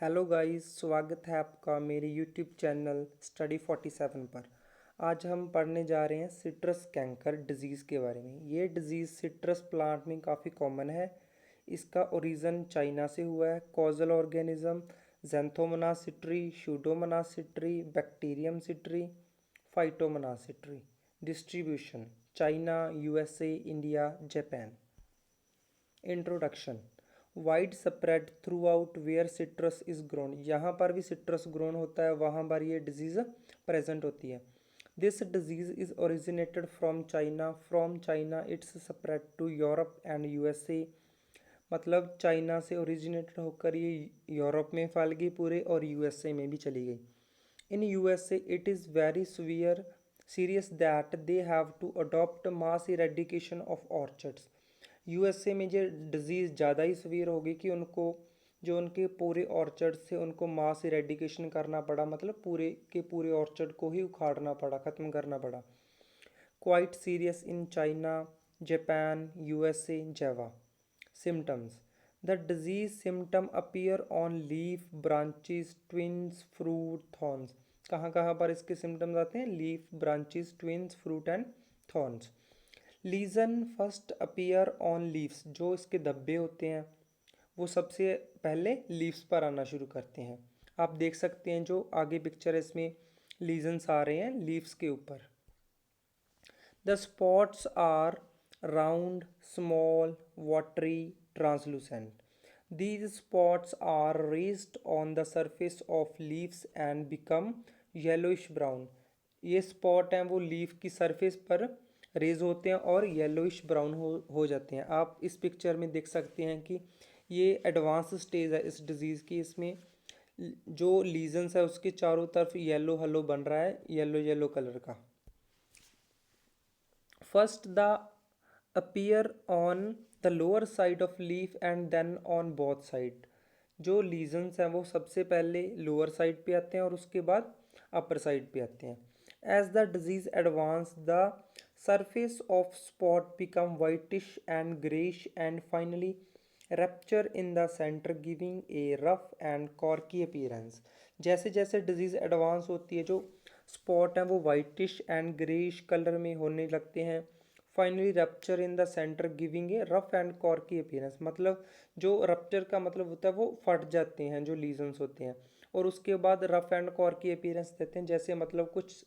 Hello guys, स्वागत है आपका मेरे यूट्यूब चैनल स्टडी 47 पर। आज हम पढ़ने जा रहे हैं सिट्रस कैंकर डिजीज़ के बारे में। ये डिजीज़ सिट्रस प्लांट में काफ़ी कॉमन है। इसका ओरिजिन चाइना से हुआ है। Causal organism Xanthomonas citri, Pseudomonas citri, Bacterium citri, Phytomonas citri. Distribution China, USA, India, Japan. Introduction wide spread throughout where citrus is grown. यहाँ पर भी सिट्रस ग्रोन होता है, वहाँ पर ये डिजीज़ प्रेजेंट होती है। This disease is originated from China it's spread to Europe and USA. मतलब चाइना से ओरिजिनेटेड होकर ये यूरोप में फैल गई पूरे और यूएसए में भी चली गई। In USA it is very serious that they have to adopt mass eradication of orchards. USA में ये डिज़ीज़ ज़्यादा ही सीवियर होगी कि उनको जो उनके पूरे ऑर्चर्ड से उनको मास इरेडिकेशन करना पड़ा, मतलब पूरे के पूरे ऑर्चर्ड को ही उखाड़ना पड़ा, ख़त्म करना पड़ा। Quite serious in China, Japan, USA, Java. Symptoms the disease symptom appear on leaf, branches, twins, fruit, thorns. कहाँ कहाँ पर इसके सिम्टम्स आते हैं? Leaf, branches, twins, fruit and thorns. Lesion first appear on leaves. जो इसके धब्बे होते हैं वो सबसे पहले लीव्स पर आना शुरू करते हैं। आप देख सकते हैं जो आगे पिक्चर है इसमें लीजन्स आ रहे हैं लीव्स के ऊपर। The spots are round, small, watery, translucent. These spots are raised on the surface of leaves and become yellowish brown. ये स्पॉट हैं वो लीफ की सरफेस पर रेज होते हैं और येलोइश ब्राउन हो जाते हैं। आप इस पिक्चर में देख सकते हैं कि ये एडवांस स्टेज है इस डिज़ीज़ की। इसमें जो लीजन्स है उसके चारों तरफ येलो हलो बन रहा है, येलो येलो कलर का। First the appear on the lower side of leaf and then on both side. जो लीजन्स हैं वो सबसे पहले लोअर साइड पे आते हैं और उसके बाद अपर साइड पे आते हैं। As the disease advance the surface of spot become whitish and grayish and finally rupture in the center giving a rough and corky appearance। जैसे जैसे डिजीज़ एडवांस होती है जो स्पॉट हैं वो वाइटिश एंड ग्रेइश कलर में होने लगते हैं। Finally rupture in the centre giving a rough and Corky appearance. मतलब जो रप्चर का मतलब होता है वो फट जाते हैं जो लीजन्स होते हैं और उसके बाद रफ एंड कॉर्की अपीयरेंस देते हैं। जैसे मतलब कुछ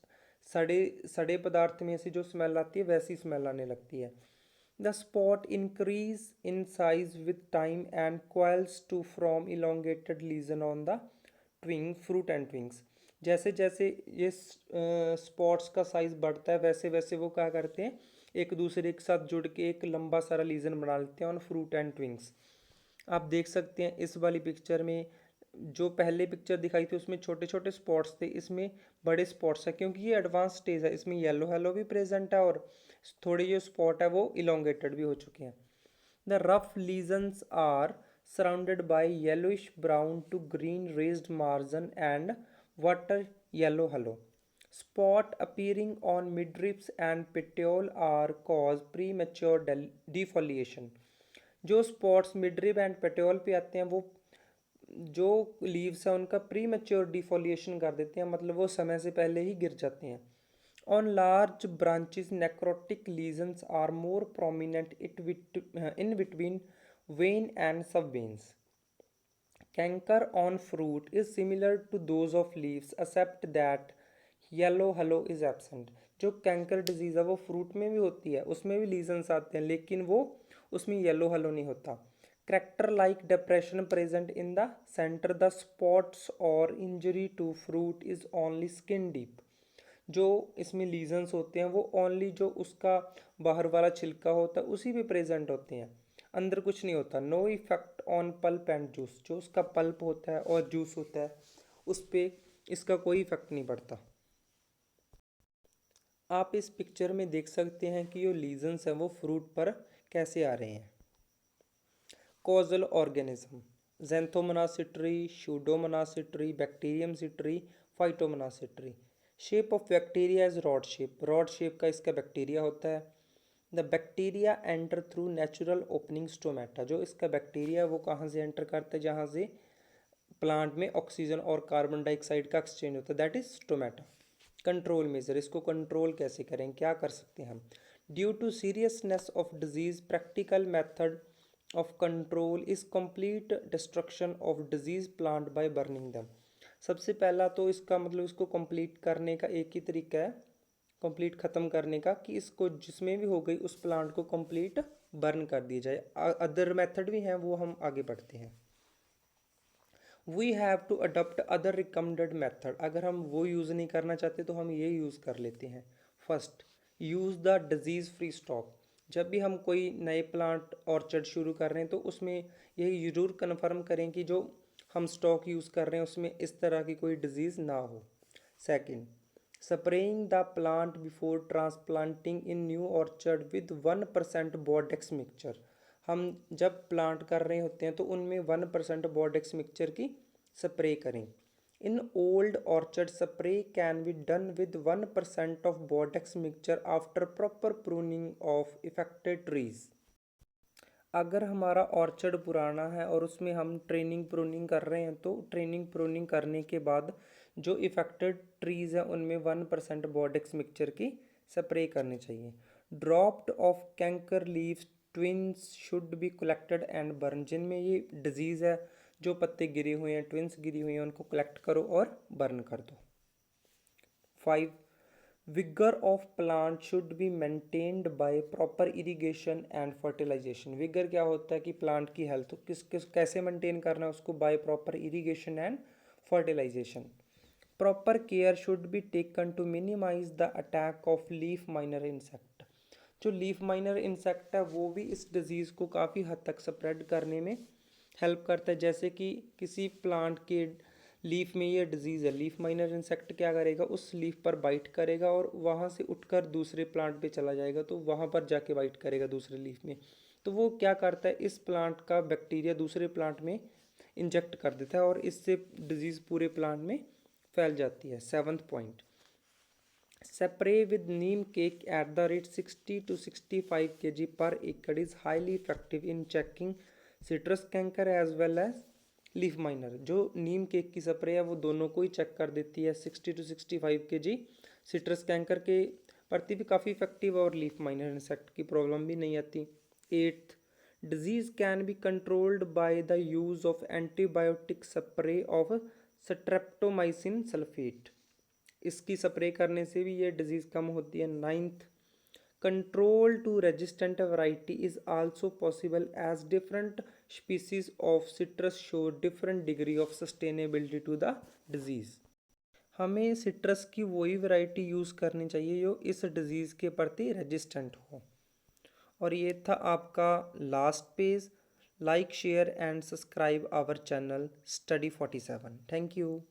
सड़े सड़े पदार्थ में से जो स्मेल आती है वैसी स्मेल आने लगती है। The spot increase in size with time and coils to from elongated lesion on the twig, fruit and twigs. जैसे जैसे ये स्पॉट्स का साइज बढ़ता है वैसे वैसे वो क्या करते हैं, एक दूसरे के साथ जुड़ के एक लंबा सारा लीजन बना लेते हैं ऑन फ्रूट एंड ट्विंग्स। आप देख सकते हैं इस वाली पिक्चर में जो पहले पिक्चर दिखाई थी उसमें छोटे छोटे स्पॉट्स थे, इसमें बड़े स्पॉट्स है क्योंकि ये एडवांस स्टेज है। इसमें येलो हेलो भी प्रेजेंट है और थोड़े जो स्पॉट है वो इलोंगेटेड भी हो चुके हैं। The rough lesions are surrounded by yellowish brown to green raised margin and water yellow halo. Spot appearing on midribs and petiole are cause premature defoliation। जो स्पॉट्स मिडरिब एंड पेट्योल पे आते हैं वो जो लीव्स हैं उनका pre mature डिफोलिएशन कर देते हैं, मतलब वो समय से पहले ही गिर जाते हैं। On large branches necrotic lesions are more prominent in between vein and sub veins. Canker on fruit is similar to those of leaves except that yellow hello is absent. जो कैंकर डिजीज़ है वो fruit में भी होती है, उसमें भी lesions आते हैं लेकिन वो उसमें येलो हलो नहीं होता। Character like depression present in the centre the spots और injury to fruit is only skin deep. जो इसमें लीजन्स होते हैं वो ओनली जो उसका बाहर वाला छिलका होता है उसी पे प्रेजेंट होते हैं, अंदर कुछ नहीं होता। No effect on pulp and juice. जो उसका पल्प होता है और जूस होता है उस पर इसका कोई इफेक्ट नहीं पड़ता। आप इस पिक्चर में देख सकते हैं कि जो लीजन्स हैं वो फ्रूट पर कैसे आ रहे हैं। Causal organism Xanthomonas citri, Pseudomonas citri, Bacterium citri, Phytomonas citri. Shape of bacteria is rod shape. Rod shape का इसका बैक्टीरिया होता है। The bacteria enter through natural opening stomata. जो इसका बैक्टीरिया है वो कहाँ से एंटर करता है, जहाँ से प्लांट में ऑक्सीजन और कार्बन डाइऑक्साइड का एक्सचेंज होता है, that is stomata. Control measure, इसको कंट्रोल कैसे करें, क्या कर सकते हैं हम। Due to seriousness of disease practical method of control is complete destruction of disease plant by burning them. सबसे पहला तो इसका मतलब इसको कंप्लीट करने का एक ही तरीका है, कंप्लीट ख़त्म करने का, कि इसको जिसमें भी हो गई उस प्लांट को कंप्लीट बर्न कर दिया जाए। अदर मेथड भी हैं, वो हम आगे बढ़ते हैं। We have to adopt other recommended method, अगर हम वो यूज़ नहीं करना चाहते तो हम ये यूज़ कर लेते हैं। First, use the disease free stock. जब भी हम कोई नए प्लांट ऑर्चर्ड शुरू कर रहे हैं तो उसमें यही ज़रूर कन्फर्म करें कि जो हम स्टॉक यूज़ कर रहे हैं उसमें इस तरह की कोई डिजीज़ ना हो। Second, spraying the plant before transplanting in new orchard with 1% Bordeaux mixture. हम जब प्लांट कर रहे होते हैं तो उनमें 1% बोर्डेक्स मिक्सचर की स्प्रे करें। In old orchard spray can be done with 1% of Bordeaux mixture after proper pruning of affected trees. अगर हमारा ऑर्चर्ड पुराना है और उसमें हम ट्रेनिंग प्रूनिंग कर रहे हैं तो ट्रेनिंग प्रूनिंग करने के बाद जो इफेक्टेड ट्रीज़ हैं उनमें 1% बोर्डेक्स मिक्सचर की स्प्रे करनी चाहिए। Dropped of canker leaves twins should be collected and burn, जिनमें ये डिजीज़ है, जो पत्ते गिरे हुए हैं, ट्विंस गिरी हुई हैं, उनको कलेक्ट करो और बर्न कर दो। 5, vigour of plant should be maintained by proper irrigation and fertilisation. Vigour क्या होता है कि प्लांट की हेल्थ किस किस कैसे मेंटेन करना है उसको, by proper irrigation and fertilisation. Proper care should be taken to minimise the attack of leaf miner insect. जो लीफ माइनर इंसेक्ट है वो भी इस डिजीज़ को काफ़ी हद तक स्प्रेड करने में हेल्प करता है। जैसे कि किसी प्लांट के लीफ में ये डिजीज़ है, लीफ माइनर इंसेक्ट क्या करेगा, उस लीफ पर बाइट करेगा और वहाँ से उठकर दूसरे प्लांट पे चला जाएगा, तो वहाँ पर जाके बाइट करेगा दूसरे लीफ में। तो वो क्या करता है, इस प्लांट का बैक्टीरिया दूसरे प्लांट में इंजेक्ट कर देता है और इससे डिजीज़ पूरे प्लांट में फैल जाती है। 7th point, spray with neem cake at the rate 60 to 65 kg per acre is highly effective in checking citrus canker as well as leaf miner. जो नीम केक की स्प्रे है वो दोनों को ही चेक कर देती है। 60 to 65 kg सिट्रस कैंकर के प्रति भी काफ़ी इफेक्टिव और लीफ माइनर इंसेक्ट की प्रॉब्लम भी नहीं आती। 8th, disease can be controlled by the use of antibiotic spray of streptomycin sulphate. इसकी स्प्रे करने से भी ये डिजीज़ कम होती है। 9th, control to resistant variety is also possible as different species of citrus show different degree of sustainability to the disease. हमें citrus की वही वैरायटी यूज़ करनी चाहिए जो इस डिज़ीज़ के प्रति रेजिस्टेंट हो। और ये था आपका last page. Like share and subscribe our channel study 47। Thank you.